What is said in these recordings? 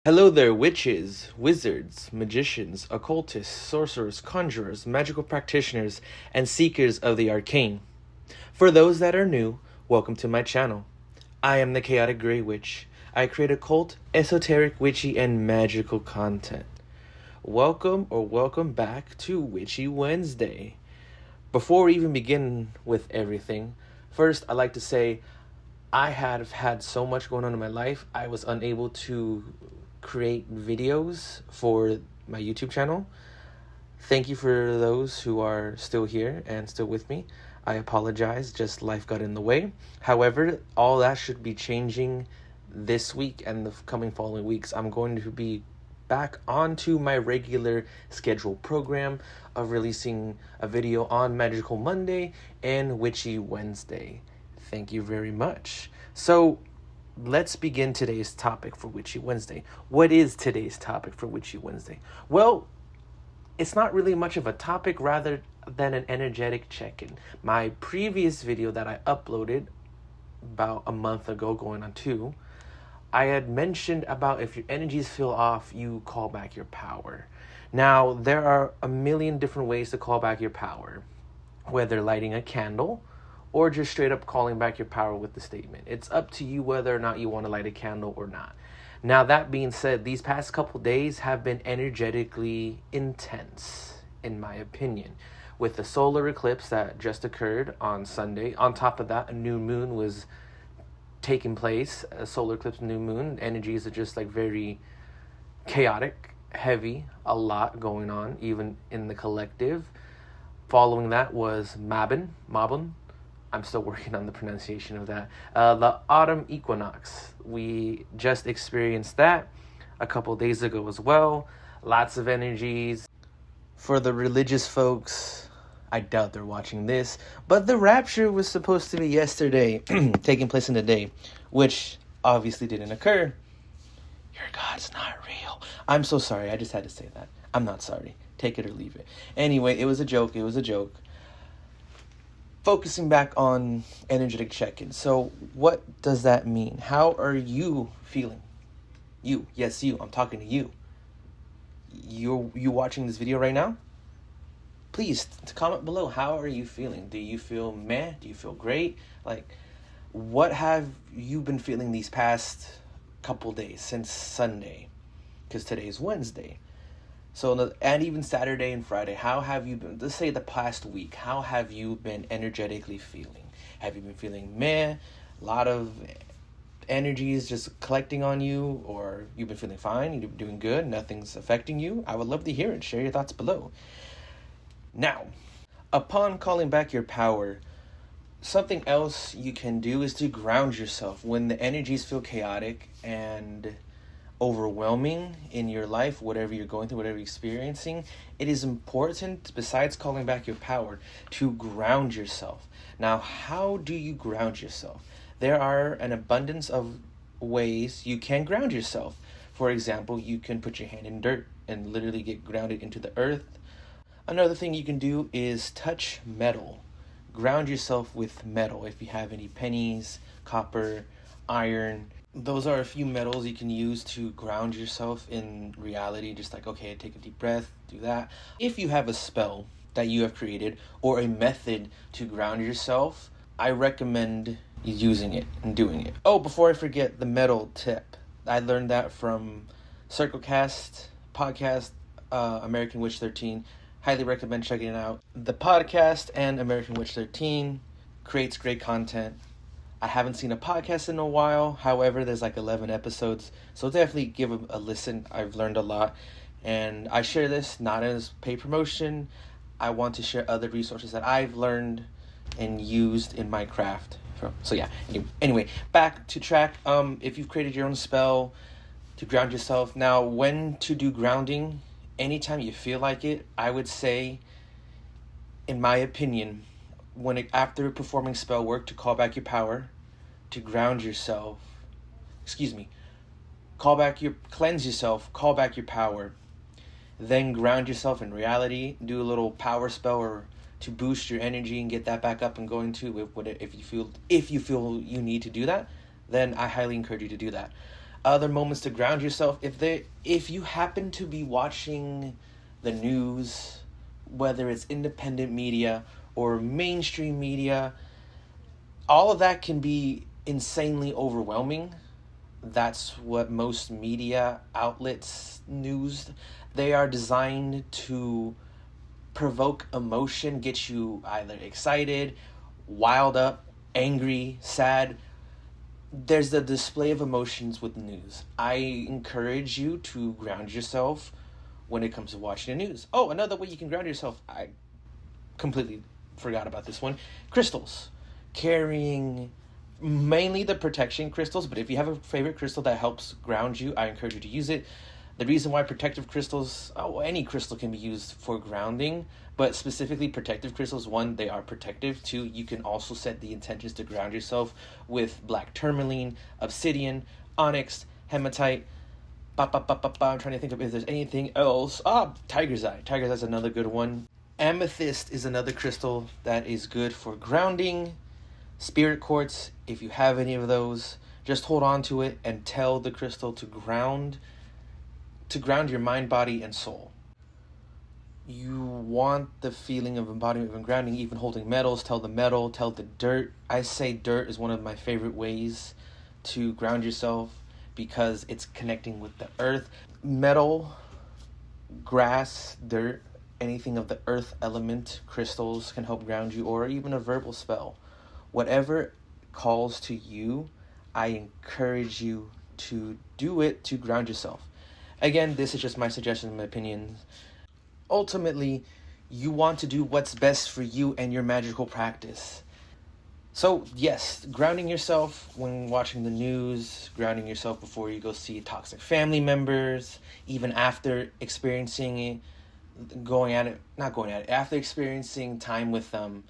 Hello there, witches, wizards, magicians, occultists, sorcerers, conjurers, magical practitioners, and seekers of the arcane. For those that are new, welcome to my channel. I am the Chaotic Grey Witch. I create occult, esoteric, witchy, and magical content. Welcome back to Witchy Wednesday. Before we even begin with everything, first I'd like to say I have had so much going on in my life, I was unable to create videos for my YouTube channel. Thank you for those who are still here and still with me. I apologize, just life got in the way. However, all that should be changing this week and the coming following weeks. I'm going to be back onto my regular scheduled program of releasing a video on Magical Monday and Witchy Wednesday. Thank you very much. So let's begin today's topic for Witchy Wednesday. What is today's topic for Witchy Wednesday? Well, it's not really much of a topic rather than an energetic check-in. My previous video that I uploaded about a month ago, going on 2, I had mentioned about if your energies feel off, you call back your power. Now, there are a million different ways to call back your power, whether lighting a candle, or just straight up calling back your power with the statement. It's up to you whether or not you want to light a candle or not. Now, that being said, these past couple days have been energetically intense, in my opinion. With the solar eclipse that just occurred on Sunday, on top of that, a new moon was taking place. A solar eclipse, new moon, energies are just like very chaotic, heavy, a lot going on, even in the collective. Following that was Mabon. I'm still working on the pronunciation of that. The autumn equinox. We just experienced that a couple days ago as well. Lots of energies. For the religious folks, I doubt they're watching this, but the rapture was supposed to be yesterday, taking place in the day, which obviously didn't occur. Your God's not real. I'm so sorry. I just had to say that. I'm not sorry. Take it or leave it. Anyway, it was a joke. Focusing back on energetic check-in. So what does that mean? How are you feeling? You. Yes, you. I'm talking to you. You watching this video right now? Please comment below. How are you feeling? Do you feel meh? Do you feel great? Like, what have you been feeling these past couple days since Sunday? Because today's Wednesday. So, and even Saturday and Friday, how have you been? Let's say the past week, how have you been energetically feeling? Have you been feeling meh? A lot of energies just collecting on you, or you've been feeling fine, you've been doing good, nothing's affecting you? I would love to hear it. Share your thoughts below. Now, upon calling back your power, something else you can do is to ground yourself. When the energies feel chaotic and overwhelming in your life, whatever you're going through, whatever you're experiencing, it is important, besides calling back your power, to ground yourself. Now, how do you ground yourself? There are an abundance of ways you can ground yourself. For example, you can put your hand in dirt and literally get grounded into the earth. Another thing you can do is touch metal. Ground yourself with metal. If you have any pennies, copper, iron, those are a few metals you can use to ground yourself in reality. Just like, okay, take a deep breath, do that. If you have a spell that you have created or a method to ground yourself, I recommend using it and doing it. Oh, before I forget, the metal tip. I learned that from Circlecast podcast, American Witch 13. Highly recommend checking it out. The podcast and American Witch 13 creates great content. I haven't seen a podcast in a while. However, there's like 11 episodes. So definitely give a listen. I've learned a lot. And I share this not as paid promotion. I want to share other resources that I've learned and used in my craft. So yeah, anyway, back to track. If you've created your own spell to ground yourself. Now, when to do grounding? Anytime you feel like it. I would say, in my opinion, after performing spell work to call back your power, to ground yourself, cleanse yourself, call back your power, then ground yourself in reality, do a little power spell or to boost your energy and get that back up and going too. If you feel you need to do that, then I highly encourage you to do that. Other moments to ground yourself. If you happen to be watching the news, whether it's independent media or mainstream media, all of that can be insanely overwhelming. That's what most media outlets, news, they are designed to provoke emotion, get you either excited, wild up, angry, sad. There's the display of emotions with news. I encourage you to ground yourself when it comes to watching the news. Oh, another way you can ground yourself, I completely forgot about this one. Crystals. Carrying mainly the protection crystals, but if you have a favorite crystal that helps ground you, I encourage you to use it. The reason why protective crystals, any crystal can be used for grounding, but specifically protective crystals, one, they are protective. Two, you can also set the intentions to ground yourself with black tourmaline, obsidian, onyx, hematite. I'm trying to think of if there's anything else. Tiger's eye. Tiger's eye is another good one. Amethyst is another crystal that is good for grounding. Spirit quartz, if you have any of those, just hold on to it and tell the crystal to ground your mind, body, and soul. You want the feeling of embodiment and grounding, even holding metals. Tell the metal, tell the dirt. I say dirt is one of my favorite ways to ground yourself because it's connecting with the earth. Metal, grass, dirt, anything of the earth element, crystals can help ground you, or even a verbal spell. Whatever calls to you, I encourage you to do it to ground yourself. Again, this is just my suggestions and my opinions. Ultimately, you want to do what's best for you and your magical practice. So, yes, grounding yourself when watching the news, grounding yourself before you go see toxic family members, even after experiencing it, after experiencing time with them,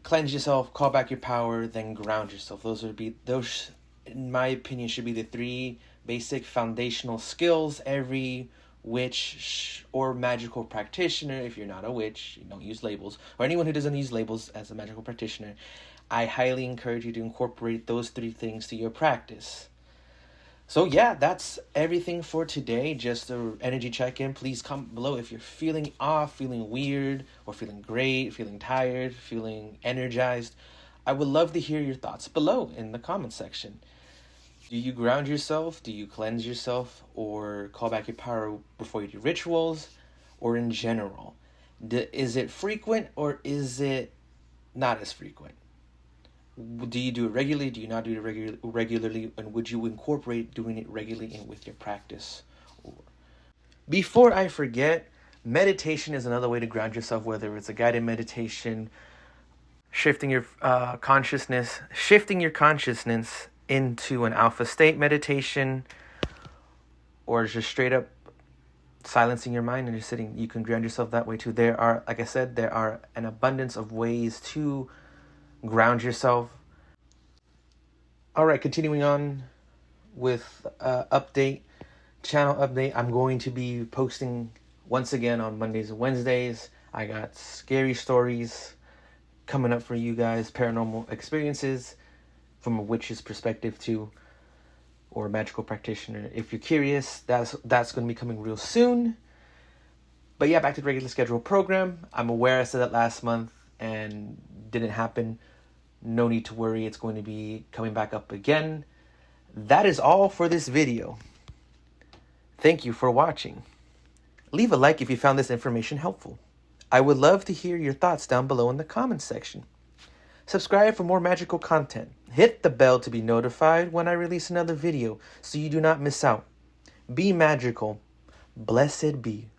cleanse yourself, call back your power, then ground yourself. Those, in my opinion, should be the three basic foundational skills every witch or magical practitioner, if you're not a witch, you don't use labels, or anyone who doesn't use labels as a magical practitioner, I highly encourage you to incorporate those three things to your practice. So yeah, that's everything for today. Just an energy check-in. Please comment below if you're feeling off, feeling weird, or feeling great, feeling tired, feeling energized. I would love to hear your thoughts below in the comment section. Do you ground yourself? Do you cleanse yourself? Or call back your power before you do rituals? Or in general? Is it frequent or is it not as frequent? Do you do it regularly? Do you not do it regularly? And would you incorporate doing it regularly in with your practice? Before I forget, meditation is another way to ground yourself, whether it's a guided meditation, shifting your consciousness into an alpha state meditation, or just straight up silencing your mind and just sitting. You can ground yourself that way too. There are, like I said, there are an abundance of ways to ground yourself. All right, continuing on with channel update. I'm going to be posting once again on Mondays and Wednesdays. I got scary stories coming up for you guys, paranormal experiences from a witch's perspective too, or a magical practitioner. If you're curious, that's going to be coming real soon. But yeah, back to the regular scheduled program. I'm aware I said that last month and didn't happen. No need to worry, it's going to be coming back up again. That is all for this video. Thank you for watching. Leave a like if you found this information helpful. I would love to hear your thoughts down below in the comments section. Subscribe for more magical content. Hit the bell to be notified when I release another video so you do not miss out. Be magical. Blessed be.